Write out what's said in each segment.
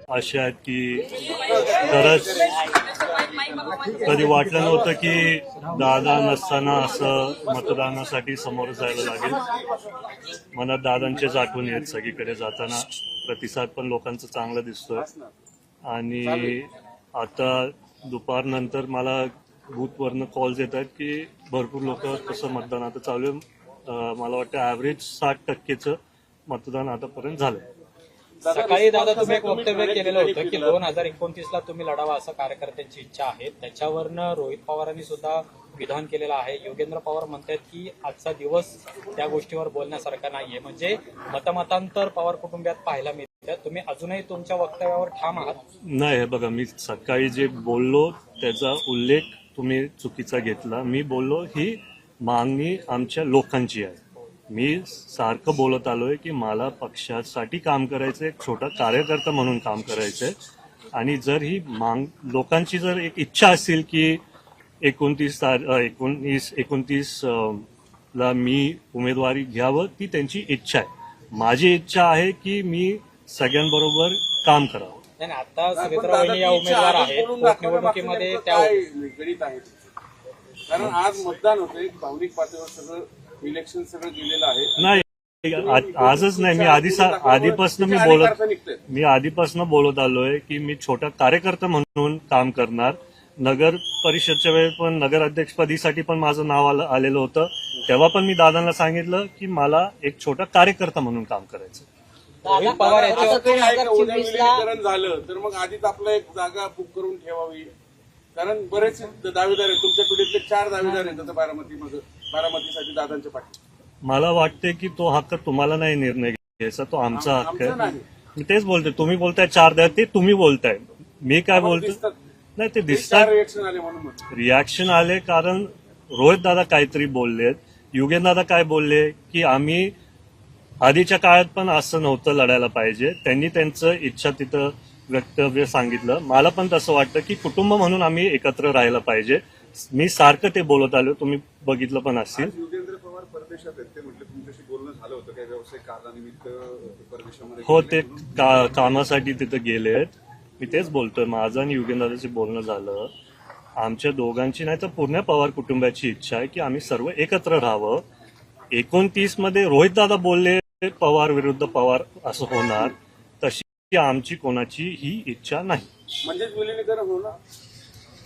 अशा आहेत की खरंच कधी वाटलं नव्हतं की दादा नसताना असं मतदानासाठी समोर जायला लागेल. मनात दादांचेच आठवण येत सगळीकडे जाताना. प्रतिसाद पण लोकांचा चांगला दिसतोय. आणि आता दुपारनंतर मला बूथवरनं कॉल्स येत आहेत की भरपूर लोक कसं मतदान आता चालू आहे. मला वाटतं ॲव्हरेज 60% मतदान आतापर्यंत झालं. सकाळी दादा तुम्ही एक वक्तव्य केलेलं होतं की 2029ला तुम्ही लढावा असं कार्यकर्त्यांची इच्छा आहे. त्याच्यावरनं रोहित पवारांनी सुद्धा विधान केलेलं आहे. योगेंद्र पवार म्हणतात की आजचा दिवस त्या गोष्टीवर बोलण्यासारखा नाहीये. म्हणजे मतमतांतर पवार कुटुंबियात पाहायला मिळतं. तुम्ही अजूनही तुमच्या वक्तव्यावर ठाम आहात? नाही, हे बघा, मी सकाळी जे बोललो त्याचा उल्लेख तुम्ही चुकीचा घेतला. मी बोललो ही मागणी आमच्या लोकांची आहे. मी सारखं बोलत आलोय की मला पक्षासाठी काम करायचं, एक छोटा कार्यकर्ता म्हणून काम करायचंय. आणि जर ही लोकांची जर एक इच्छा असेल की 29 ला मी उमेदवारी घ्यावं, ती त्यांची इच्छा आहे. माझी इच्छा आहे की मी सगळ्यांबरोबर काम करावं. नाही, आता सुमित्रा वहिनी या उमेदवार आहेत. निवडणुकीमध्ये त्या गणित आहे. कारण आज मतदान होतं, एक भावनिक पातळीवर सगळं इलेक्शन सगळं गेलेलं आहे. नाही, आजच नाही, मी आधीपासून बोलत आलोय की मी छोटा कार्यकर्ता म्हणून काम करणार. नगर परिषदच्या वेळेस पण नगराध्यक्षपदीसाठी पण माझं नाव आलेलं होतं. तेव्हा पण मी दादांना सांगितलं की मला एक छोटा कार्यकर्ता म्हणून काम करायचं. रोहित पवार उद्या विलीनीकरण झालं तर मग आधीच आपलं एक जागा बुक करून ठेवावी. कारण बरेच दावेदार आहेत, तुमच्या पिढीतले 4 दावेदार आहेत आता बारामतीसाठी दादांच्या पाठी. मला वाटते की तो हक्क तुम्हाला नाही निर्णय घ्यायचा, तो आमचा हक्क आहे. मी तेच बोलतोय. तुम्ही बोलताय 4 द्या, ते तुम्ही बोलताय. मी काय बोलतो? नाही, ते दिसतात. रिॲक्शन आले कारण रोहित दादा काहीतरी बोललेत. युगेंद्र दादा काय बोलले की आम्ही आधीच्या काळात पण असं नव्हतं लढायला पाहिजे. त्यांनी त्यांचं इच्छा तिथं वक्तव्य सांगितलं. मला पण तसं वाटतं की कुटुंब म्हणून आम्ही एकत्र राहायला पाहिजे. मी सारखं ते बोलत आलो, तुम्ही बघितलं पण असेल. योगेंद्र पवार परदेशात आहेत, ते म्हटले तुमच्याशी बोलणं झालं होतं काय व्यावसायिक कारणानिमित्त परदेशामध्ये? हो, ते कामासाठी तिथं गेले आहेत. मी तेच बोलतोय, माझं आणि युगेंद्रचं बोलणं झालं. आमच्या दोघांची नाही तर पूर्ण पवार कुटुंबाची इच्छा आहे की आम्ही सर्व एकत्र राहावं. 29 मध्ये रोहित दादा बोलले पवार विरुद्ध पवार असं होणार, तशी आमची कोणाची ही इच्छा नाही. म्हणजेच विलीनीकरण होणार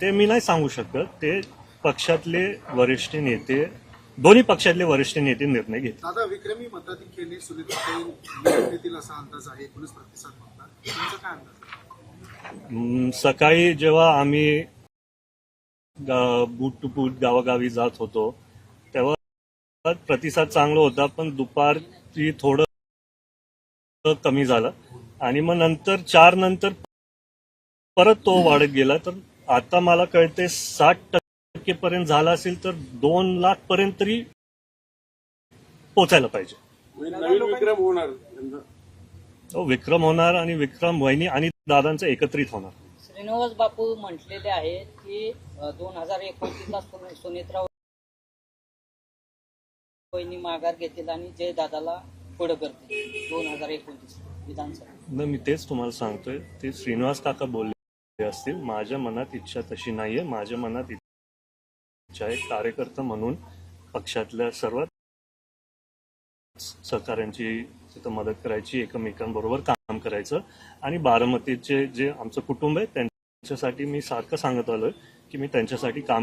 ते मी नाही सांगू शकत. ते पक्षातले वरिष्ठ नेते, दोन्ही पक्षातले वरिष्ठ नेते निर्णय घेतील. दादा, विक्रमी मताधिक्याने सुनील असा अंदाज आहे. 19 प्रतिसाद म्हणतात, तुमचा काय अंदाज? सकाळी जेव्हा आम्ही बूथ टू बूथ गावागावी जात होतो तेव्हा प्रतिसाद चांगला होता, पण दुपारी थोडं कमी झालं. आणि मग नंतर 4 नंतर परत तो वाढत गेला. तर आता मला कळते 60% पर्यंत झाला असेल तर 2 लाख पर्यंत तरी पोचायला पाहिजे. नवीन विक्रम होणार. विक्रम होणार आणि विक्रम वहिनी आणि दादांचं एकत्रित होणार. श्रीनिवास बापू म्हटलेले आहेत की 2029ला सुनेत्रा वहिनी माघार घेतील आणि जय दादाला पुढे करतील 2029 विधानसभा. मी तेच तुम्हाला सांगतोय, ते श्रीनिवास काका बोलले असतील. माझ्या मनात इच्छा तशी नाहीये. माझ्या मनात इच्छा आहे कार्यकर्ता म्हणून पक्षातल्या सर्व सहकाऱ्यांची तिथं मदत करायची, एकमेकांबरोबर काम करायचं. आणि बारामतीचे जे आमचं कुटुंब आहे त्यांच्यासाठी मी सारखं सांगत आलोय की मी त्यांच्यासाठी काम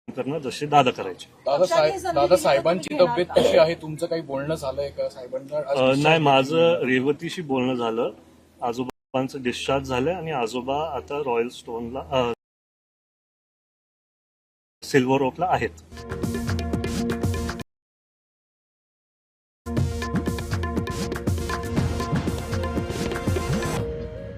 करणं जसे दादा करायचे. दादा साहेबांची तब्येत कशी आहे? तुमचं काही बोलणं झालंय का साहेबांना? नाही, माझं रेवतीशी बोलणं झालं. आजोबांचं डिस्चार्ज झालंय आणि आजोबा आता रॉयल स्टोनला सिल्वर ओकला आहेत.